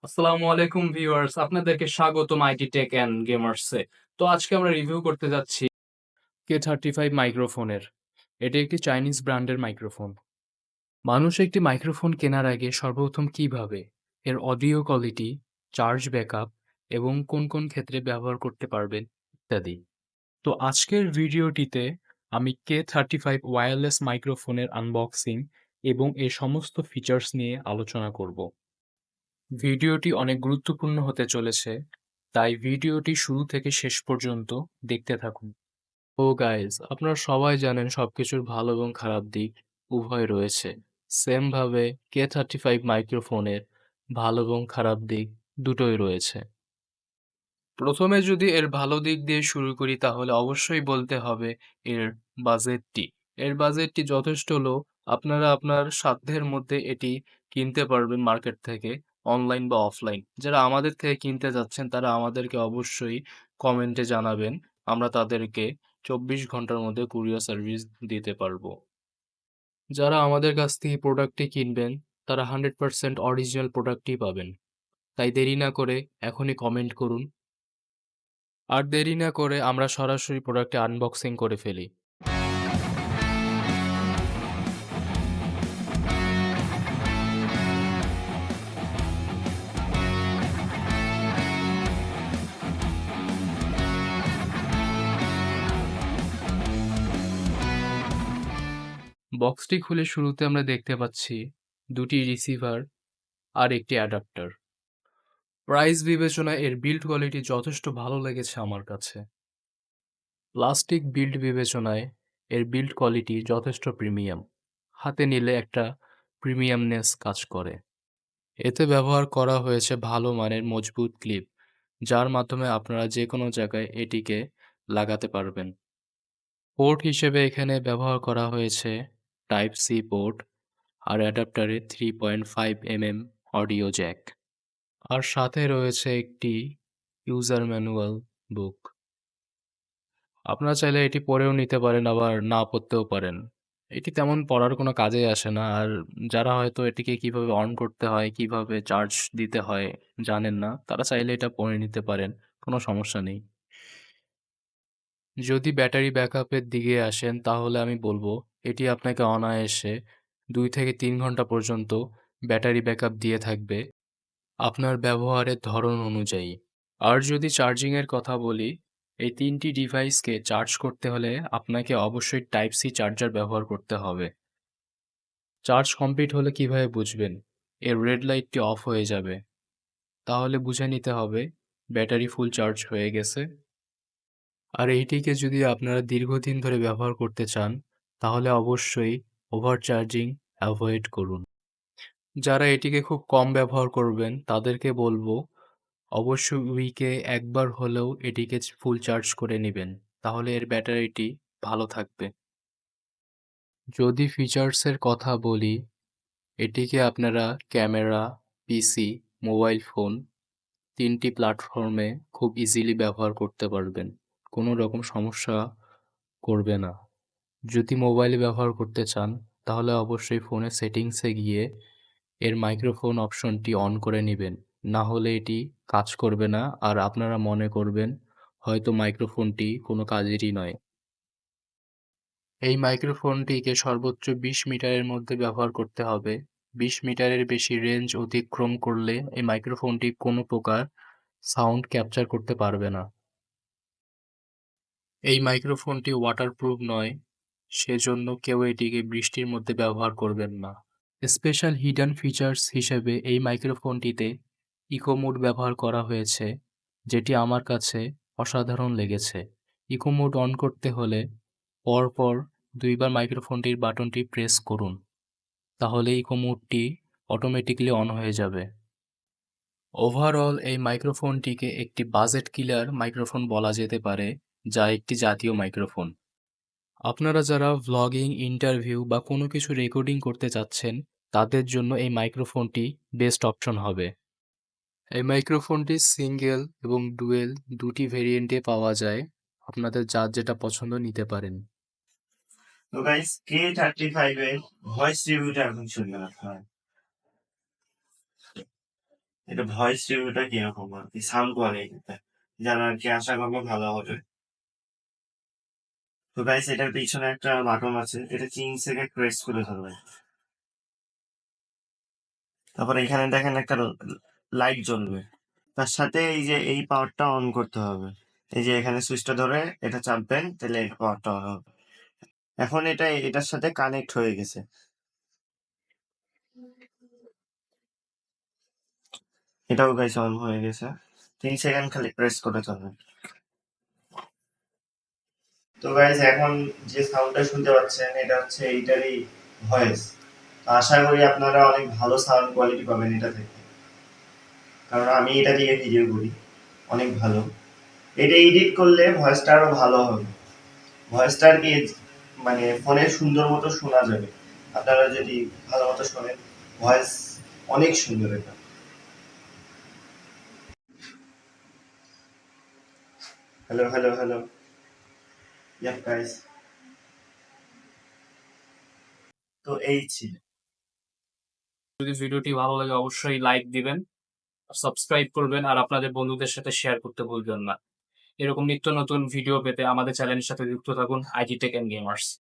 আসসালামু আলাইকুম ভিউয়ার্স, আপনাদেরকে স্বাগতম আইটি টেক অ্যান্ড গেমার্সে। তো আজকে আমরা রিভিউ করতে যাচ্ছি K35 মাইক্রোফোনের। এটি একটি চাইনিজ ব্র্যান্ডের মাইক্রোফোন। মানুষ একটি মাইক্রোফোন কেনার আগে সর্বপ্রথম কী ভাবে? এর অডিও কোয়ালিটি, চার্জ ব্যাকআপ এবং কোন কোন ক্ষেত্রে ব্যবহার করতে পারবেন ইত্যাদি। তো আজকের ভিডিওটিতে আমি K35 ওয়্যারলেস মাইক্রোফোনের আনবক্সিং এবং এর সমস্ত ফিচার্স নিয়ে আলোচনা করব। ভিডিওটি অনেক গুরুত্বপূর্ণ হতে চলেছে, তাই ভিডিওটি শুরু থেকে শেষ পর্যন্ত দেখতে থাকুন। ও গাইজ, আপনারা সবাই জানেন সবকিছুর ভালো এবং খারাপ দিক উভয় রয়েছে। সেম ভাবে K35 মাইক্রোফোনের ভালো এবং খারাপ দিক দুটোই রয়েছে। প্রথমে যদি এর ভালো দিক দিয়ে শুরু করি তাহলে অবশ্যই বলতে হবে এর বাজেটটি। এর বাজেটটি যথেষ্ট লো। আপনারা আপনার সাধ্যের মধ্যে এটি কিনতে পারবেন মার্কেট থেকে, অনলাইন বা অফলাইন। যারা আমাদের থেকে কিনতে যাচ্ছেন তারা আমাদেরকে অবশ্যই কমেন্টে জানাবেন। আমরা তাদেরকে 24 ঘন্টার মধ্যে কুরিয়ার সার্ভিস দিতে পারবো। যারা আমাদের কাছ থেকে প্রোডাক্টটি কিনবেন তারা 100% অরিজিনাল প্রোডাক্টই পাবেন। তাই দেরি না করে এখনই কমেন্ট করুন। আর দেরি না করে আমরা সরাসরি প্রোডাক্টে আনবক্সিং করে ফেলি। বক্সটি খুলে শুরুতে আমরা দেখতে পাচ্ছি দুটি রিসিভার আর একটি অ্যাডাপ্টার। প্রাইস বিবেচনায় এর বিল্ড কোয়ালিটি যথেষ্ট ভালো লেগেছে আমার কাছে। প্লাস্টিক বিল্ড বিবেচনায় এর বিল্ড কোয়ালিটি যথেষ্ট প্রিমিয়াম। হাতে নিলে একটা প্রিমিয়ামনেস কাজ করে। এতে ব্যবহার করা হয়েছে ভালো মানের মজবুত ক্লিপ, যার মাধ্যমে আপনারা যে কোনো জায়গায় এটিকে লাগাতে পারবেন। পোর্ট হিসেবে এখানে ব্যবহার করা হয়েছে টাইপ সি পোর্ট আর অ্যাডাপ্টারে 3.5 mm অডিও জ্যাক। আর সাথে রয়েছে একটি ইউজার ম্যানুয়াল বুক। আপনারা চাইলে এটি পড়েও নিতে পারেন, আবার না পড়তেও পারেন। এটি তেমন পড়ার কোনো কাজেই আসে না। আর যারা হয়তো এটিকে কিভাবে অন করতে হয়, কিভাবে চার্জ দিতে হয় জানেন না, তারা চাইলে এটা পড়ে নিতে পারেন, কোনো সমস্যা নেই। যদি ব্যাটারি ব্যাকআপের দিকে আসেন তাহলে আমি বলবো এটি আপনাকে অনায়াসে 2 থেকে 3 ঘন্টা পর্যন্ত ব্যাটারি ব্যাকআপ দিয়ে থাকবে আপনার ব্যবহারের ধরন অনুযায়ী। আর যদি চার্জিংয়ের কথা বলি, এই 3টি ডিভাইসকে চার্জ করতে হলে আপনাকে অবশ্যই টাইপ সি চার্জার ব্যবহার করতে হবে। চার্জ কমপ্লিট হলে কিভাবে বুঝবেন? এর রেড লাইটটি অফ হয়ে যাবে। তাহলে বুঝে নিতে হবে ব্যাটারি ফুল চার্জ হয়ে গেছে। আর এইটিকে যদি আপনারা দীর্ঘদিন ধরে ব্যবহার করতে চান তাহলে অবশ্যই ওভারচার্জিং অ্যাভয়েড করুন। যারা এটিকে খুব কম ব্যবহার করবেন তাদেরকে বলবো অবশ্যই উইকে একবার হলেও এটিকে ফুল চার্জ করে নেবেন, তাহলে এর ব্যাটারিটি ভালো থাকবে। যদি ফিচার্সের কথা বলি, এটিকে আপনারা ক্যামেরা, পিসি, মোবাইল ফোন 3টি প্ল্যাটফর্মে খুব ইজিলি ব্যবহার করতে পারবেন। কোনো রকম সমস্যা করবে না। যদি মোবাইলে ব্যবহার করতে চান তাহলে অবশ্যই ফোনের সেটিংসে গিয়ে এর মাইক্রোফোন অপশনটি অন করে নেবেন। না হলে এটি কাজ করবে না আর আপনারা মনে করবেন হয়তো মাইক্রোফোনটি কোনো কাজেরই নয়। এই মাইক্রোফোনটিকে সর্বোচ্চ 20 মিটারের মধ্যে ব্যবহার করতে হবে। 20 মিটারের বেশি রেঞ্জ অতিক্রম করলে এই মাইক্রোফোনটি কোনো প্রকার সাউন্ড ক্যাপচার করতে পারবে না। এই মাইক্রোফোনটি ওয়াটারপ্রুফ নয়, সেজন্য কেউ এটিকে বৃষ্টির মধ্যে ব্যবহার করবেন না। স্পেশাল হিডেন ফিচার্স হিসেবে এই মাইক্রোফোনটিতে ইকো মোড ব্যবহার করা হয়েছে, যেটি আমার কাছে অসাধারণ লেগেছে। ইকো মোড অন করতে হলে পরপর 2 বার মাইক্রোফোনটির বাটনটি প্রেস করুন, তাহলে ইকো মোডটি অটোমেটিক্যালি অন হয়ে যাবে। ওভারঅল এই মাইক্রোফোনটিকে একটি বাজেট কিলার মাইক্রোফোন বলা যেতে পারে, যা একটি জাতীয় মাইক্রোফোন। আপনারা যারা ভ্লগিং, ইন্টারভিউ বা কোনো কিছু রেকর্ডিং করতে চাচ্ছেন তাদের জন্য এই মাইক্রোফোনটি বেস্ট অপশন হবে। এই মাইক্রোফোনটি সিঙ্গেল এবং ডুয়েল দুটি ভেরিয়েন্টে পাওয়া যায়। আপনাদের যার যেটা পছন্দ নিতে পারেন। তো গাইস K35 এর ভয়েস রিভিউটা এখন শুনবেন আপনারা। এটা ভয়েস রিভিউটা কিরকম আর কি, সাউন্ড কোয়ালিটিটা যারা আর কি আশা করবো ভালো হবে। তো গাইস এটার পিছনে একটা বাটন আছে, এটা 3 সেকেন্ড প্রেস করে ধরবেন। তারপর এখানে দেখেন একটা লাইট জ্বলবে, তার সাথে এই যে এই পাওয়ারটা অন করতে হবে। এই যে এখানে সুইচটা ধরে এটা চাপবেন, তাহলে এই পাওয়ারটা অন হবে। এখন এটা এটার সাথে কানেক্ট হয়ে গেছে। এটাও গাইস অন হয়ে গেছে। 3 সেকেন্ড খালি প্রেস করে চলবেন। তো গাইস এখন যে সাউন্ডটা শুনতে পাচ্ছেন এটা হচ্ছে এইটারই ভয়েস। আশা করি আপনারা অনেক ভালো সাউন্ড কোয়ালিটি পাবেন এটা থেকে, কারণ আমি এটা দিয়ে ভিডিও করি, অনেক ভালো। এটা এডিট করলে ভয়েসটা আরো ভালো হবে। ভয়েসটা আর কি মানে ফোনে সুন্দর মতো শোনা যাবে। আপনারা যদি ভালো মতো শোনেন, ভয়েস অনেক সুন্দর এটা। Hello hello hello, yup guys. তো এই ছিল। যদি ভিডিওটি ভালো লাগে অবশ্যই লাইক দিবেন, সাবস্ক্রাইব করবেন আর আপনাদের বন্ধুদের সাথে শেয়ার করতে ভুলবেন না। এরকম নিত্য নতুন ভিডিও পেতে আমাদের চ্যানেলের সাথে যুক্ত থাকুন আইটি টেক এন্ড গেমার্স।